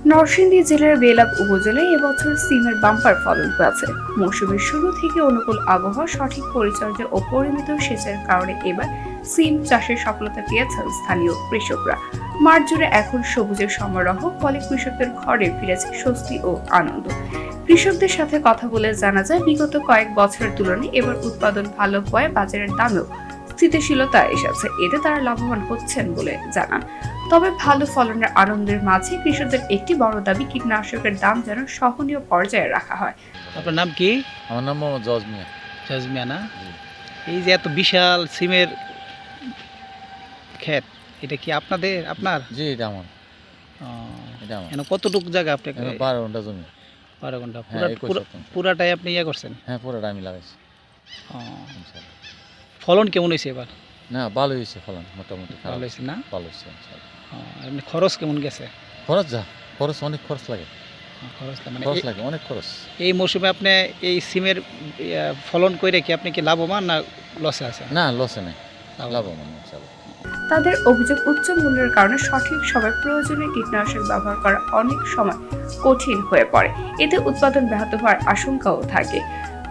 নরসিংদী জেলার বেলাব উপজেলায় এবছর সিমের বাম্পার ফলন হয়েছে। মৌসুমের শুরু থেকে অনুকূল আবহাওয়া, সঠিক পরিচর্যা ও পরিমিত সেচের কারণে এবার সিম চাষের সফলতা পেয়েছেন স্থানীয় কৃষকরা। মাঠ জুড়ে এখন সবুজের সমারোহ, ফলে কৃষকদের ঘরে ফিরেছে স্বস্তি ও আনন্দ। কৃষকদের সাথে কথা বলে জানা যায়, বিগত কয়েক বছরের তুলনায় এবার উৎপাদন ভালো হওয়ায় বাজারের দামেও স্থিতিশীলতা এসেছে। এতে তারা লাভবান হচ্ছেন বলে জানান। তবে ভালো ফলনের আনন্দের মাঝে কৃষকদের একটি বড় দাবি, কীটনাশকের দাম যেন সহনীয় পর্যায়ে রাখা হয়। আপনার নাম কি? আমার নাম মোহাম্মদ জজ মিয়া। জাজমিয়া না? এই যে এত বিশাল সিমের ক্ষেত, এটা কি আপনার? জি, এটা আমার। এটা আমার। কতটুকু জায়গা আপনি? 12 ঘন্টা জমি। 12 ঘন্টা। হ্যাঁ, 21 শতাংশ। পুরাটাই আপনি করছেন? হ্যাঁ, পুরোটা আমি লাগাইছি। ইনশাআল্লাহ। ফলন কেমন হয়েছে এবার? না, ভালো হয়েছে ফলন, মোটামুটি খারাপ ভালো হয়েছে না? ভালো হয়েছে ইনশাআল্লাহ। এমনি খরচ কেমন গেছে? খরচ অনেক খরচ লাগে। খরচ খরচ লাগে, অনেক খরচ। এই মৌসুমে আপনি এই সিমের ফলন করে কি আপনি কি লাভবান না লসে আছেন? না, লসে নেই, লাভবান ইনশাআল্লাহ। তাদের অভিযোগ, উচ্চ মূল্যের কারণে সঠিক সময় প্রয়োজনীয় কীটনাশক ব্যবহার করা অনেক সময় কঠিন হয়ে পড়ে। এতে উৎপাদন ব্যাহত হওয়ার আশঙ্কাও থাকে।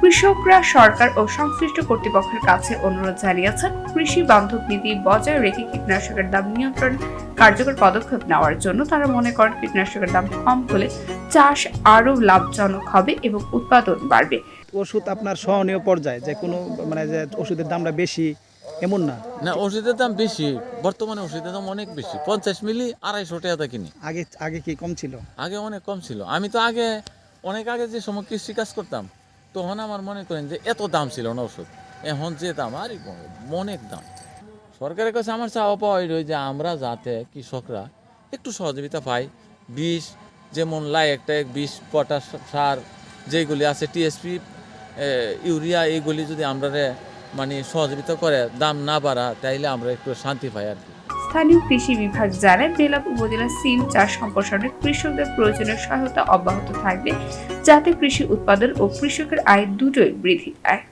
কৃষকরা সরকার ও সংশ্লিষ্ট কর্তৃপক্ষের কাছে অনুরোধ জানিয়েছেন, কৃষি বান্ধব নীতি বজায় রেখে কীটনাশকের দাম নিয়ন্ত্রণ কার্যকর পদক্ষেপ নেওয়ার জন্য। তারা মনে করেন, কীটনাশকের দাম কম হলে চাষ আরও লাভজনক হবে এবং উৎপাদন বাড়বে। ওষুধ আপনার সহনীয় পর্যায়ে, যে কোনো যে ওষুধের দামটা বেশি এমন না। না, ওষুধের দাম বেশি, বর্তমানে ওষুধের দাম অনেক বেশি। 50 মিলি 250 টাকা কিনি। আগে কি কম ছিল? আগে অনেক কম ছিল। আমি তো অনেক আগে যে সময় কৃষি কাজ করতাম, তখন আমার মনে করেন যে এত দাম ছিল না ওষুধ। এখন যে দাম, আর অনেক দাম। সরকারের কাছে আমার চাওয়া পাওয়া যে আমরা যাতে কৃষকরা একটু সহযোগিতা পাই। বিষ, যেমন একটা বিষ, পটাশ সার যেগুলি আছে, টিএসপি, ইউরিয়া, এইগুলি যদি আমরা মানে সহযোগিতা করে, দাম না বাড়া, তাইলে আমরা একটু শান্তি পাই আর কি। স্থানীয় কৃষি বিভাগ জানায়, বেলাব উপজেলার সিম চাষ সম্প্রসারণে কৃষকদের প্রয়োজনীয় সহায়তা অব্যাহত থাকবে, যাতে কৃষি উৎপাদন ও কৃষকের আয় দুটোই বৃদ্ধি পায়।